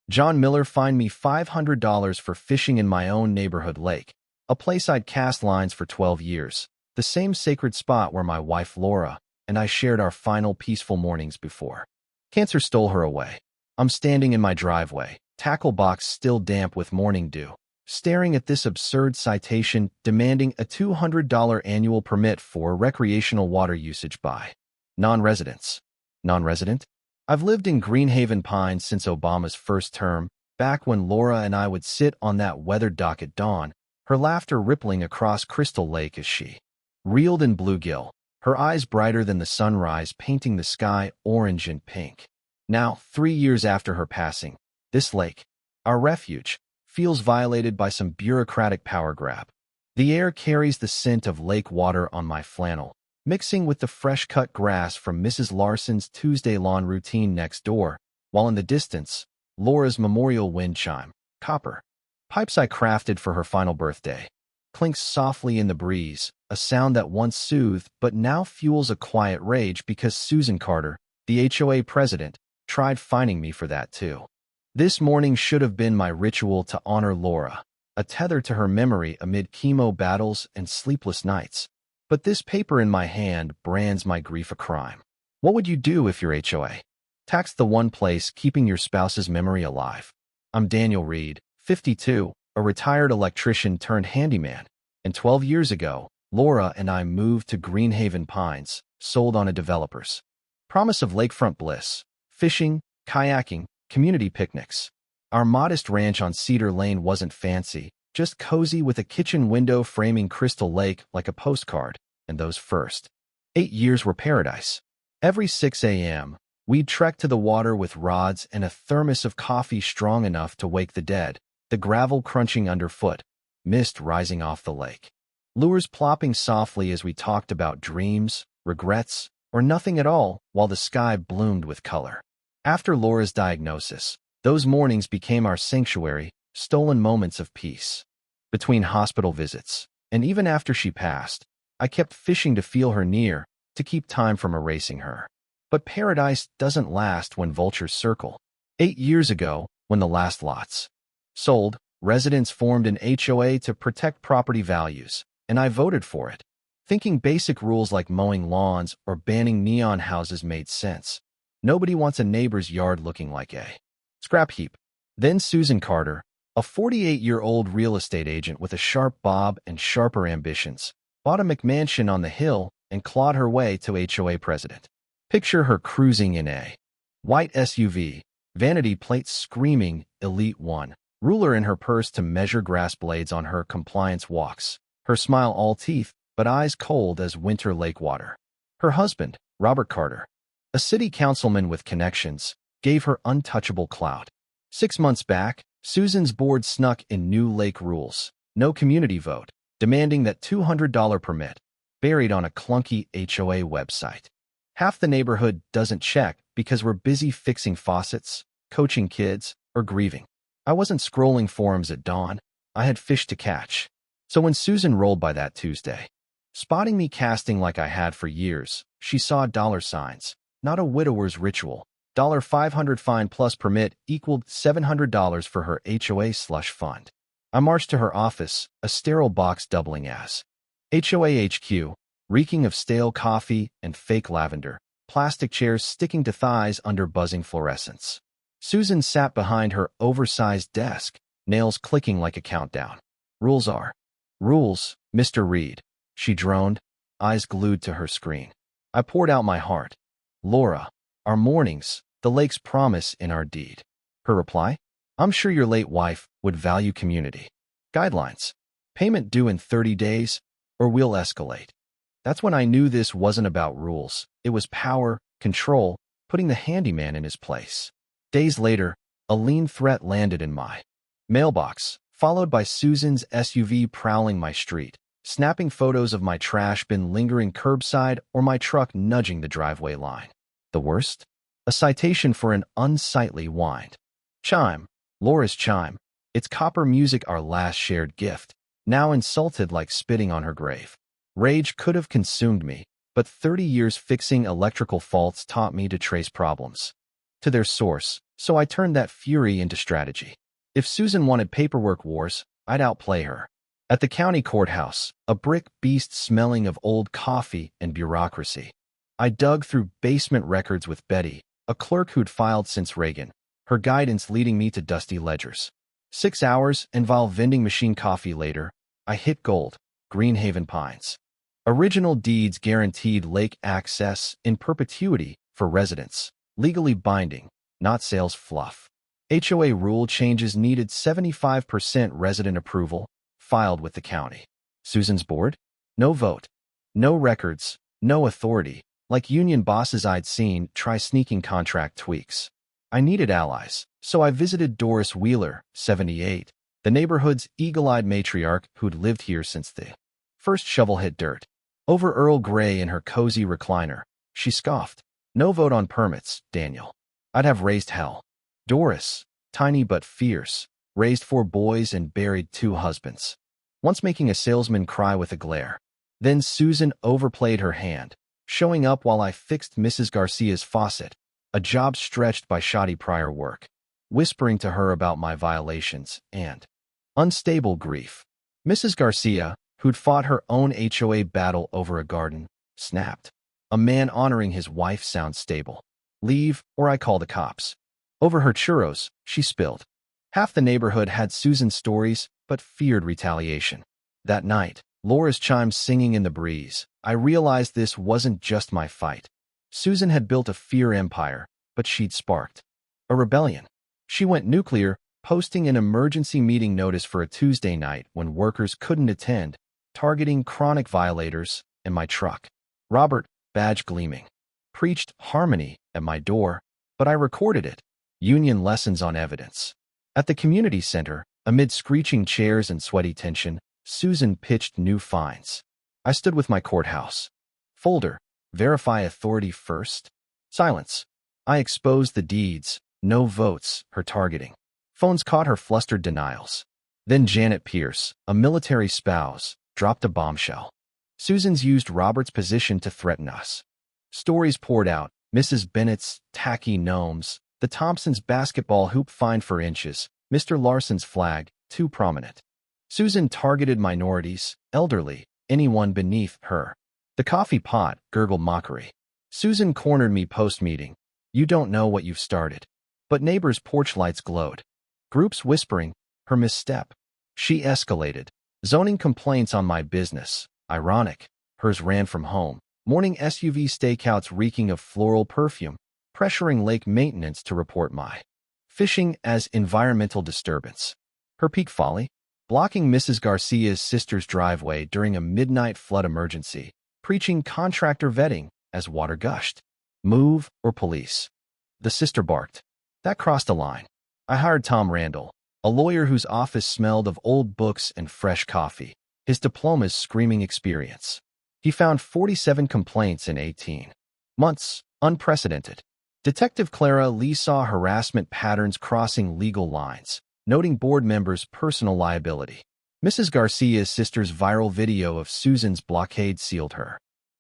John Miller fined me $500 for fishing in my own neighborhood lake, a place I'd cast lines for 12 years, the same sacred spot where my wife Laura and I shared our final peaceful mornings before cancer stole her away. I'm standing in my driveway, tackle box still damp with morning dew, staring at this absurd citation demanding a $200 annual permit for recreational water usage by non-residents. Non-resident? I've lived in Greenhaven Pines since Obama's first term, back when Laura and I would sit on that weathered dock at dawn, her laughter rippling across Crystal Lake as she reeled in bluegill, her eyes brighter than the sunrise painting the sky orange and pink. Now, 3 years after her passing, this lake, our refuge, feels violated by some bureaucratic power grab. The air carries the scent of lake water on my flannel, mixing with the fresh-cut grass from Mrs. Larson's Tuesday lawn routine next door, while in the distance, Laura's memorial wind chime, copper, pipes I crafted for her final birthday, clinks softly in the breeze, a sound that once soothed but now fuels a quiet rage because Susan Carter, the HOA president, tried fining me for that too. This morning should have been my ritual to honor Laura, a tether to her memory amid chemo battles and sleepless nights. But this paper in my hand brands my grief a crime. What would you do if your HOA taxed the one place keeping your spouse's memory alive? I'm Daniel Reed, 52, a retired electrician turned handyman, and 12 years ago, Laura and I moved to Greenhaven Pines, sold on a developer's promise of lakefront bliss, fishing, kayaking, community picnics. Our modest ranch on Cedar Lane wasn't fancy, just cozy with a kitchen window framing Crystal Lake like a postcard, and those first 8 years were paradise. Every 6 a.m., we'd trek to the water with rods and a thermos of coffee strong enough to wake the dead, the gravel crunching underfoot, mist rising off the lake, lures plopping softly as we talked about dreams, regrets, or nothing at all while the sky bloomed with color. After Laura's diagnosis, those mornings became our sanctuary, stolen moments of peace. Between hospital visits, and even after she passed, I kept fishing to feel her near, to keep time from erasing her. But paradise doesn't last when vultures circle. 8 years ago, when the last lots sold, residents formed an HOA to protect property values, and I voted for it, thinking basic rules like mowing lawns or banning neon houses made sense. Nobody wants a neighbor's yard looking like a scrap heap. Then Susan Carter, a 48-year-old real estate agent with a sharp bob and sharper ambitions, bought a McMansion on the hill and clawed her way to HOA president. Picture her cruising in a white SUV, vanity plates screaming Elite One, ruler in her purse to measure grass blades on her compliance walks, her smile all teeth but eyes cold as winter lake water. Her husband, Robert Carter, a city councilman with connections, gave her untouchable clout. 6 months back, Susan's board snuck in new lake rules, no community vote, demanding that $200 permit, buried on a clunky HOA website. Half the neighborhood doesn't check because we're busy fixing faucets, coaching kids, or grieving. I wasn't scrolling forums at dawn, I had fish to catch. So when Susan rolled by that Tuesday, spotting me casting like I had for years, she saw dollar signs, not a widower's ritual. $500 fine plus permit equaled $700 for her HOA slush fund. I marched to her office, a sterile box doubling as HOA HQ, reeking of stale coffee and fake lavender, plastic chairs sticking to thighs under buzzing fluorescents. Susan sat behind her oversized desk, nails clicking like a countdown. Rules are rules, Mr. Reed, she droned, eyes glued to her screen. I poured out my heart. Laura, our mornings, the lake's promise in our deed. Her reply? I'm sure your late wife would value community. Guidelines. Payment due in 30 days, or we'll escalate. That's when I knew this wasn't about rules. It was power, control, putting the handyman in his place. Days later, a lean threat landed in my mailbox, followed by Susan's SUV prowling my street, snapping photos of my trash bin lingering curbside or my truck nudging the driveway line. The worst? A citation for an unsightly wind. Chime. Laura's chime. It's copper music, our last shared gift, now insulted like spitting on her grave. Rage could have consumed me, but 30 years fixing electrical faults taught me to trace problems to their source, So I turned that fury into strategy. If Susan wanted paperwork wars, I'd outplay her. At the county courthouse, a brick beast smelling of old coffee and bureaucracy, I dug through basement records with Betty, a clerk who'd filed since Reagan, her guidance leading me to dusty ledgers. 6 hours, and while vending machine coffee later, I hit gold, Greenhaven Pines. Original deeds guaranteed lake access in perpetuity for residents, legally binding, not sales fluff. HOA rule changes needed 75% resident approval, filed with the county. Susan's board? No vote. No records, no authority. Like union bosses I'd seen try sneaking contract tweaks. I needed allies, so I visited Doris Wheeler, 78, the neighborhood's eagle-eyed matriarch who'd lived here since the first shovel hit dirt. Over Earl Grey in her cozy recliner, she scoffed. No vote on permits, Daniel. I'd have raised hell. Doris, tiny but fierce, raised 4 boys and buried 2 husbands, once making a salesman cry with a glare. Then Susan overplayed her hand, showing up while I fixed Mrs. Garcia's faucet, a job stretched by shoddy prior work, whispering to her about my violations and unstable grief. Mrs. Garcia, who'd fought her own HOA battle over a garden, snapped. A man honoring his wife sounds stable. Leave, or I call the cops. Over her churros, she spilled. Half the neighborhood had Susan's stories, but feared retaliation. That night, Laura's chimes singing in the breeze, I realized this wasn't just my fight. Susan had built a fear empire, but she'd sparked a rebellion. She went nuclear, posting an emergency meeting notice for a Tuesday night when workers couldn't attend, targeting chronic violators and my truck. Robert, badge gleaming, preached harmony at my door, but I recorded it. Union lessons on evidence. At the community center, amid screeching chairs and sweaty tension, Susan pitched new fines. I stood with my courthouse folder. Verify authority first. Silence. I exposed the deeds. No votes. Her targeting. Phones caught her flustered denials. Then Janet Pierce, a military spouse, dropped a bombshell. Susan's used Robert's position to threaten us. Stories poured out. Mrs. Bennett's tacky gnomes, the Thompsons' basketball hoop fined for inches, Mr. Larson's flag, too prominent. Susan targeted minorities, elderly, anyone beneath her. The coffee pot gurgled mockery. Susan cornered me post-meeting. You don't know what you've started. But neighbors' porch lights glowed. Groups whispering, her misstep. She escalated. Zoning complaints on my business. Ironic. Hers ran from home. Morning SUV stakeouts reeking of floral perfume. Pressuring lake maintenance to report my fishing as environmental disturbance. Her peak folly? Blocking Mrs. Garcia's sister's driveway during a midnight flood emergency. Preaching contractor vetting as water gushed. Move or police. The sister barked. That crossed a line. I hired Tom Randall, a lawyer whose office smelled of old books and fresh coffee, his diploma's screaming experience. He found 47 complaints in 18 months, unprecedented. Detective Clara Lee saw harassment patterns crossing legal lines, noting board members' personal liability. Mrs. Garcia's sister's viral video of Susan's blockade sealed her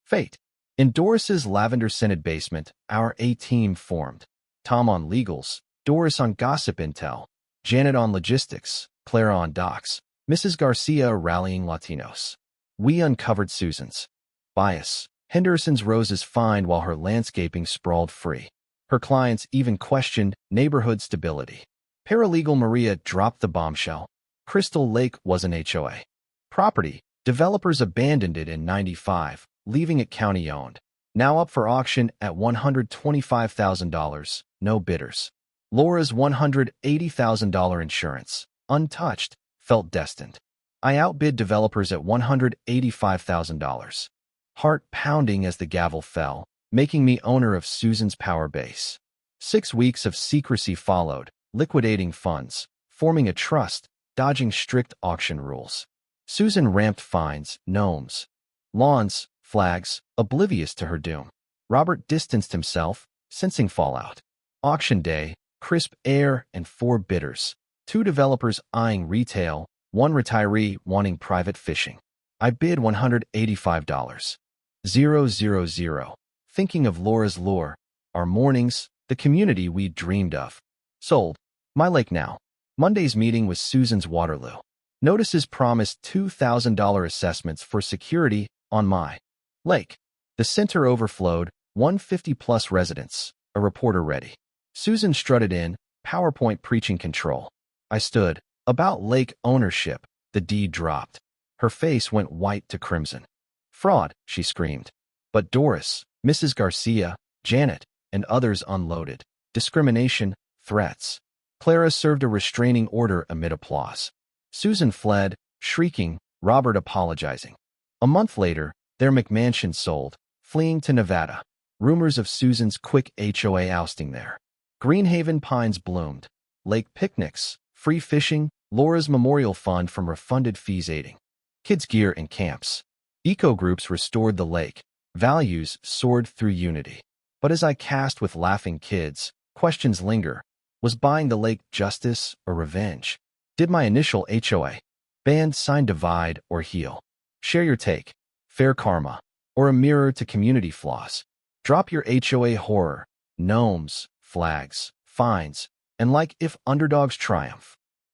fate. In Doris's lavender-scented basement, our A-team formed. Tom on legals, Doris on gossip intel, Janet on logistics, Clara on docs, Mrs. Garcia rallying Latinos. We uncovered Susan's bias. Henderson's roses fined while her landscaping sprawled free. Her clients even questioned neighborhood stability. Paralegal Maria dropped the bombshell. Crystal Lake was an HOA property. Developers abandoned it in '95, leaving it county-owned. Now up for auction at $125,000, no bidders. Laura's $180,000 insurance, untouched, felt destined. I outbid developers at $185,000. Heart pounding as the gavel fell, making me owner of Susan's power base. 6 weeks of secrecy followed, liquidating funds, forming a trust, dodging strict auction rules. Susan ramped fines, gnomes, lawns, flags, oblivious to her doom. Robert distanced himself, sensing fallout. Auction day, crisp air and 4 bidders. 2 developers eyeing retail, 1 retiree wanting private fishing. I bid $185. 000. Thinking of Laura's lure, our mornings, the community we dreamed of. Sold. My lake now. Monday's meeting with Susan's Waterloo. Notices promised $2,000 assessments for security on my lake. The center overflowed, 150-plus residents, a reporter ready. Susan strutted in, PowerPoint preaching control. I stood. About lake ownership, the deed dropped. Her face went white to crimson. Fraud, she screamed. But Doris, Mrs. Garcia, Janet, and others unloaded. Discrimination, threats. Clara served a restraining order amid applause. Susan fled, shrieking, Robert apologizing. A month later, their McMansion sold, fleeing to Nevada. Rumors of Susan's quick HOA ousting there. Greenhaven pines bloomed. Lake picnics, free fishing, Laura's memorial fund from refunded fees aiding. Kids' gear and camps. Eco-groups restored the lake. Values soared through unity. But as I cast with laughing kids, questions linger. Was buying the lake justice or revenge? Did my initial HOA band sign divide or heal? Share your take. Fair karma, or a mirror to community flaws. Drop your HOA horror, gnomes, flags, fines, and like if underdogs triumph.